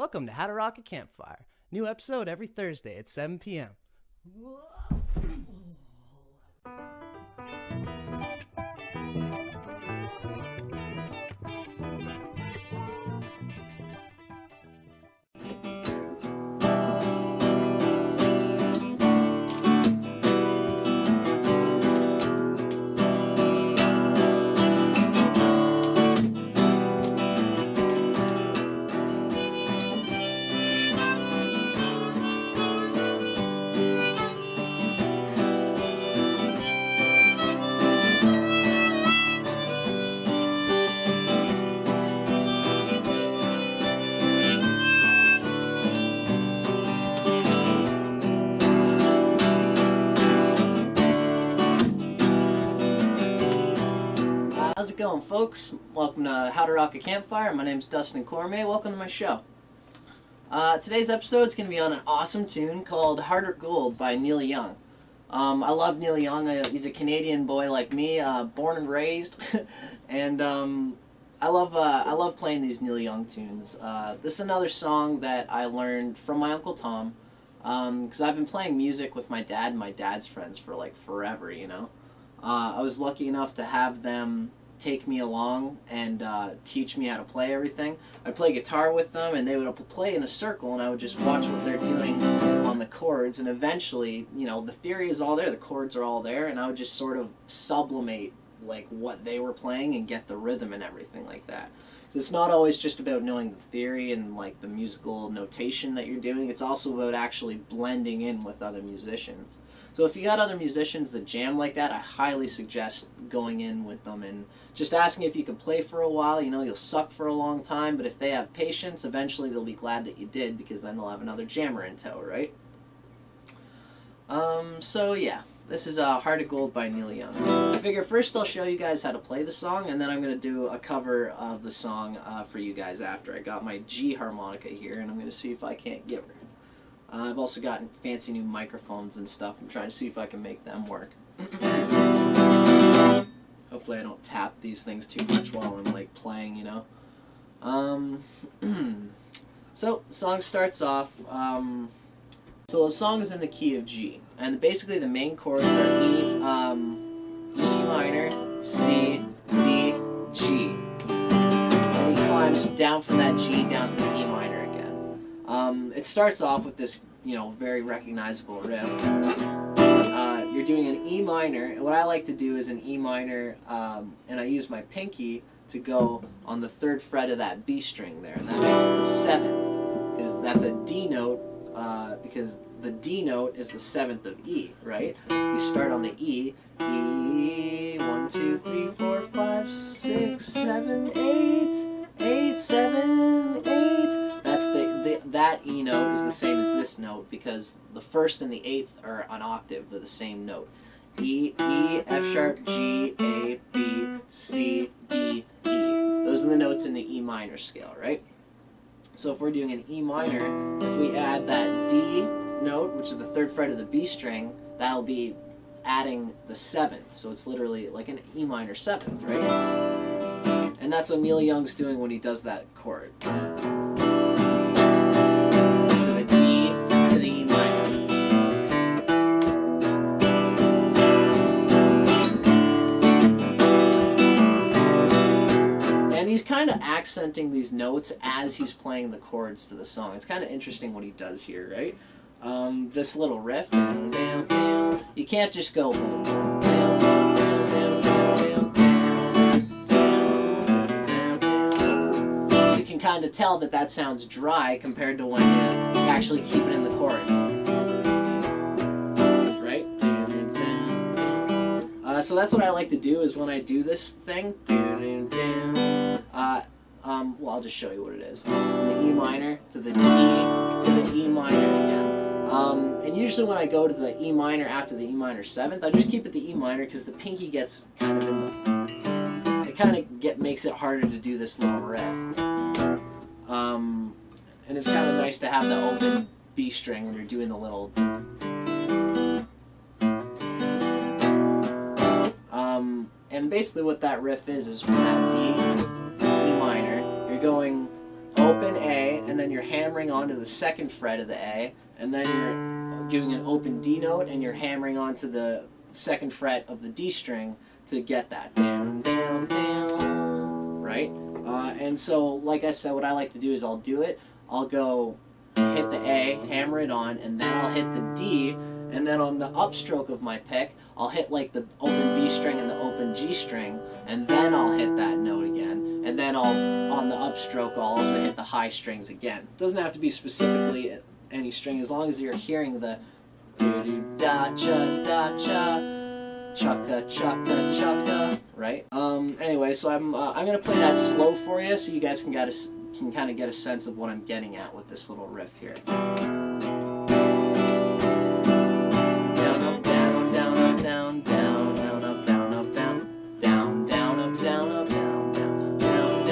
Welcome to How to Rock a Campfire. New episode every Thursday at 7 p.m. How's it going, folks? Welcome to How to Rock a Campfire. My name's Dustin Cormier. Welcome to my show. Today's episode is going to be on an awesome tune called Heart of Gold by Neil Young. I love Neil Young. He's a Canadian boy like me, born and raised, and I love playing these Neil Young tunes. This is another song that I learned from my Uncle Tom, because I've been playing music with my dad and my dad's friends for like forever, you know. I was lucky enough to have them take me along and teach me how to play everything. I'd play guitar with them and they would play in a circle and I would just watch what they're doing on the chords, and eventually, you know, the theory is all there, the chords are all there, and I would just sort of sublimate like what they were playing and get the rhythm and everything like that. So it's not always just about knowing the theory and like the musical notation that you're doing, it's also about actually blending in with other musicians. So if you got other musicians that jam like that, I highly suggest going in with them and just asking if you can play for a while. You know, you'll suck for a long time, but if they have patience, eventually they'll be glad that you did, because then they'll have another jammer in tow, right? So yeah, this is Heart of Gold by Neil Young. I figure first I'll show you guys how to play the song, and then I'm going to do a cover of the song for you guys after. I got my G harmonica here, and I'm going to see if I can't get her. I've also gotten fancy new microphones and stuff. I'm trying to see if I can make them work. Hopefully I don't tap these things too much while I'm like playing, you know. So the song starts off. So the song is in the key of G, and basically the main chords are E minor, C, D, G, and he climbs down from that G down to the E minor again. It starts off with this, you know, very recognizable riff. You're doing an E minor, and what I like to do is an E minor, and I use my pinky to go on the 3rd fret of that B string there, and that makes the 7th, because that's a D note, because the D note is the 7th of E, right? You start on the E, E, 1, 2, 3, 4, 5, 6, 7, 8, 8, 7, 8. That's that E note is the same as this note, because the 1st and the 8th are an octave, they're the same note. E, E, F sharp, G, A, B, C, D, E. Those are the notes in the E minor scale, right? So if we're doing an E minor, if we add that D note, which is the 3rd fret of the B string, that'll be adding the 7th. So it's literally like an E minor 7th, right? And that's what Neil Young's doing when he does that chord. He's kind of accenting these notes as he's playing the chords to the song. It's kind of interesting what he does here, right? This little riff, you can't just go you can kind of tell that sounds dry compared to when you actually keep it in the chord, right? So that's what I like to do, is when I do this thing, well, I'll just show you what it is. From the E minor to the D to the E minor again. And usually when I go to the E minor after the E minor 7th, I just keep it the E minor, because the pinky gets kind of in the... It kind of makes it harder to do this little riff. And it's kind of nice to have the open B string when you're doing the little... And basically what that riff is from that D, E minor, you're going open A, and then you're hammering onto the second fret of the A, and then you're doing an open D note, and you're hammering onto the second fret of the D string to get that down, down, down, right? And so, like I said, what I like to do is I'll do it. I'll go hit the A, hammer it on, and then I'll hit the D, and then on the upstroke of my pick, I'll hit like the open B string and the open G string, and then I'll hit that note again. And then on the upstroke, I'll also hit the high strings again. It doesn't have to be specifically any string, as long as you're hearing the do-do-da-cha, da-cha, chukka, chukka, chukka, right? Anyway, so I'm gonna play that slow for you, so you guys can kind of get a sense of what I'm getting at with this little riff here. Down, up, down, down, up, down, down, down, up, down, up, down, down, down, up, down, up, down, down, down,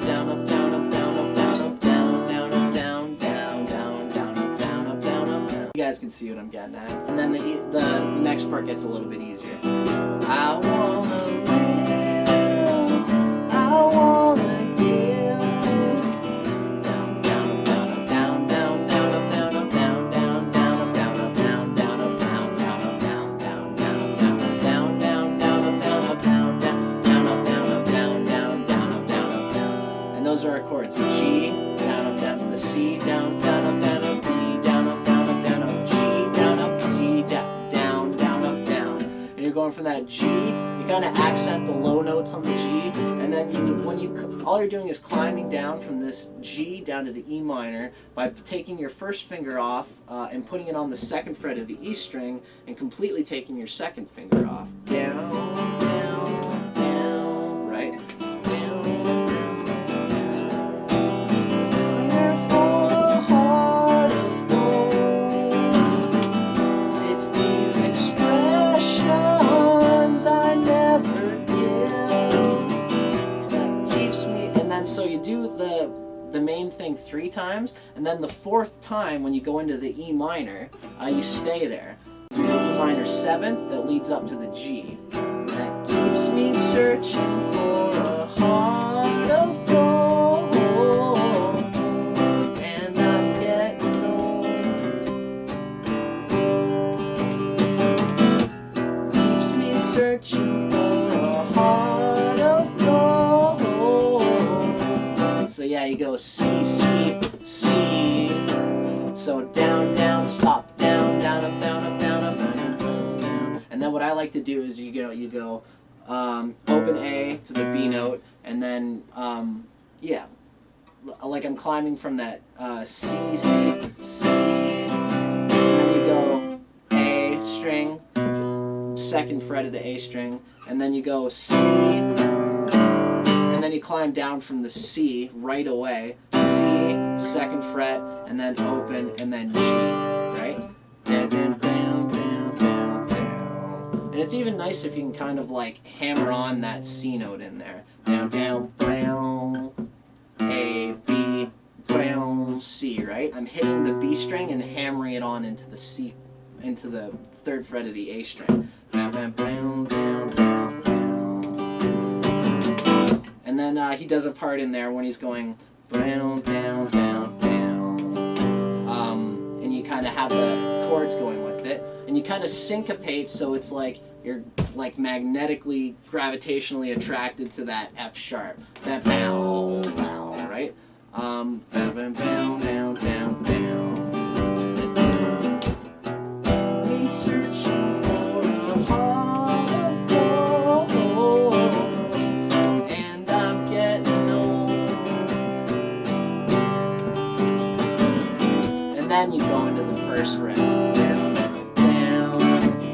down, down, up, down, up, down, up, down, up, down, down, up, down, down, down, down, up, down, up, down, up, down. You guys can see what I'm getting at. And then the next part gets a little bit easier. I wanna live, I wanna give. Down, down, up, down, up, down, down, down, up, down, up, down, down, down, up, down, up, down, down, up, down, down, up, down, down, down, up, down, up, down, down, down, up, down, up, down, down, down, up, down, up, down, down, down, up, down, up, down. And those are our chords. G, down, up, down, the C, down, down, up, down, up, D, down, up, down, up, down, up, G, down, up, G, down, down, up, down. And you're going from that G, you kind of accent the low notes on the G, and then all you're doing is climbing down from this G down to the E minor by taking your first finger off and putting it on the second fret of the E string, and completely taking your second finger off. Down, down, down, right? Down, down, down. For a heart of gold, it's these expressions I never give that keeps me. And then so you do the main thing 3 times, and then the 4th time when you go into the E minor, you stay there. Do the E minor 7th that leads up to the G. That keeps me searching for a heart of gold, and I'm getting old. Keeps me searching for a heart of gold. So yeah, you go C, C, C. So down, down, stop, down, down, up, down, up, down, up, down, down, down. And then what I like to do is you go open A to the B note, and then yeah, like I'm climbing from that C, C, C, and then you go A string, second fret of the A string, and then you go C, and then you climb down from the C right away, C, second fret, and then open, and then G, right? Down, down, down, down, down, down. And it's even nice if you can kind of like hammer on that C note in there. Down, down, down, A, B, down, C, right? I'm hitting the B string and hammering it on into the C, into the 3rd fret of the A string. Down, down, down, down, down, down. And then he does a part in there when he's going down, down, down, down. And you kind of have the chords going with it, and you kind of syncopate, so it's like you're like magnetically, gravitationally attracted to that F sharp. That bow, bow, right? Down, down, down, down, down, down. Me searching for a heart of gold, and I'm getting old. And then you go into the first riff. Down, down, down,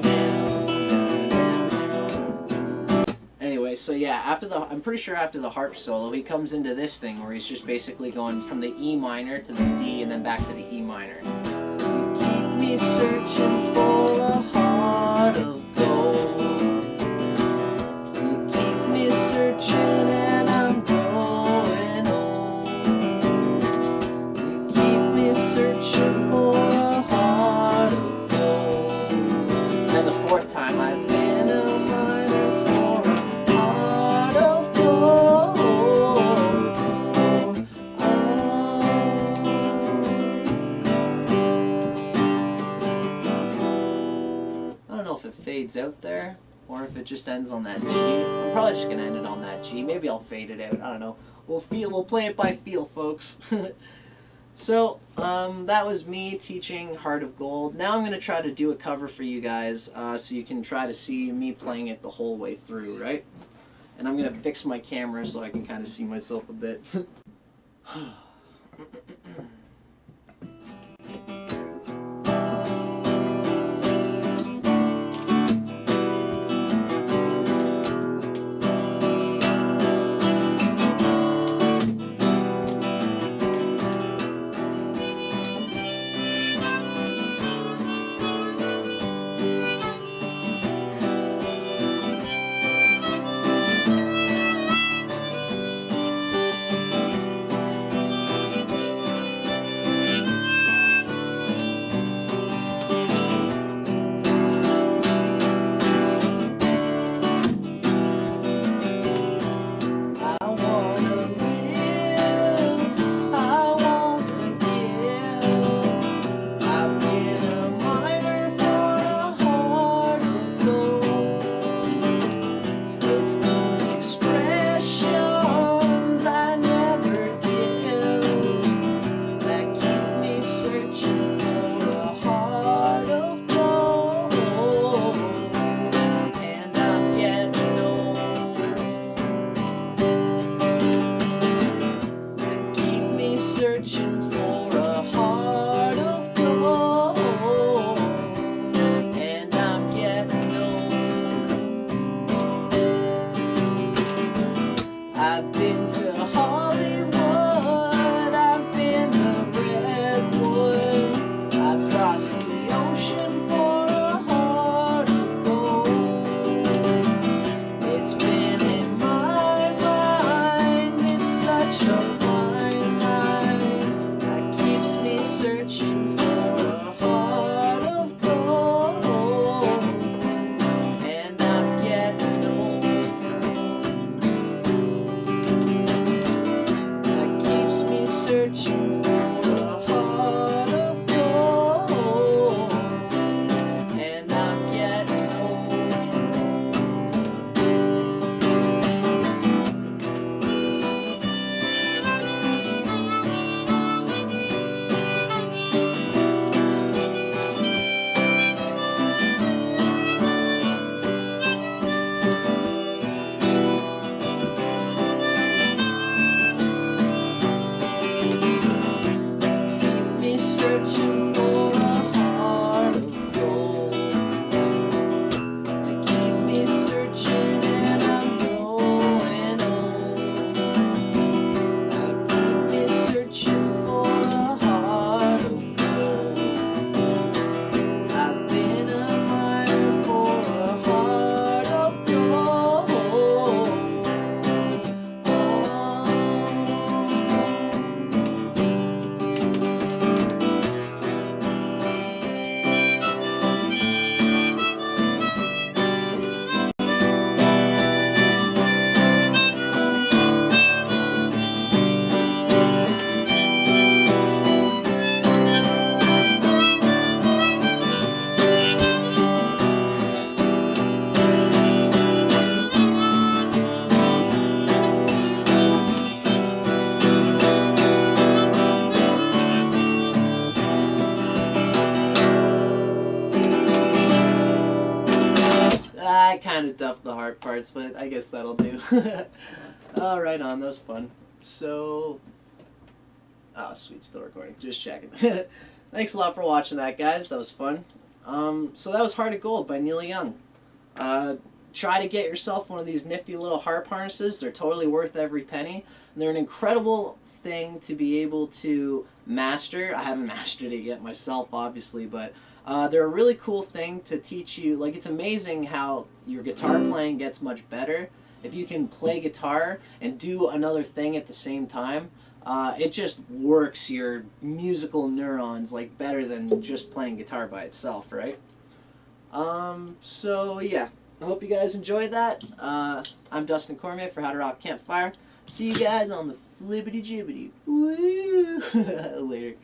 down, down. Anyway, so yeah, I'm pretty sure after the harp solo, he comes into this thing where he's just basically going from the E minor to the D and then back to the E minor. You keep me searching for a heart of gold. You keep me searching and I'm growing old. You keep me searching for a heart of gold. And then the 4th time, I've been a miner for a heart of gold. Oh, there, or if it just ends on that G. I'm probably just gonna end it on that G. Maybe I'll fade it out. I don't know. We'll play it by feel, folks. So, that was me teaching Heart of Gold. Now I'm going to try to do a cover for you guys, so you can try to see me playing it the whole way through, right? And I'm going to fix my camera so I can kind of see myself a bit. Searching for a heart of gold, and I'm getting old. I've been to Hollywood, I've been to Redwood, I've crossed the ocean for a heart of gold. It's been in my mind, it's such a searching for a heart of gold, and I'm getting old. That keeps me searching for a heart of gold, and I'm getting searching for a heart of gold. They keep me searching and I'm growing old. They keep me searching for a heart of gold. I've been a miner for a heart of gold. I kind of duffed the hard parts, but I guess that'll do. Oh, right on. That was fun. So, oh, sweet, still recording. Just checking. Thanks a lot for watching that, guys. That was fun. So that was Heart of Gold by Neil Young. Try to get yourself one of these nifty little harp harnesses. They're totally worth every penny. And they're an incredible thing to be able to master. I haven't mastered it yet myself, obviously, but they're a really cool thing to teach you. Like, it's amazing how your guitar playing gets much better if you can play guitar and do another thing at the same time. It just works your musical neurons like better than just playing guitar by itself, right? So yeah, I hope you guys enjoyed that. I'm Dustin Cormier for How to Rock Campfire. See you guys on the flippity jibbity. Woo! Later.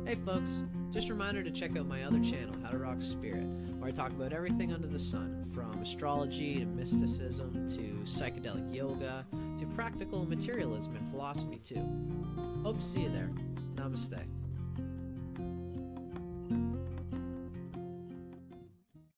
Hey folks, just a reminder to check out my other channel, How to Rock Spirit, where I talk about everything under the sun, from astrology to mysticism to psychedelic yoga to practical materialism and philosophy too. Hope to see you there. Namaste.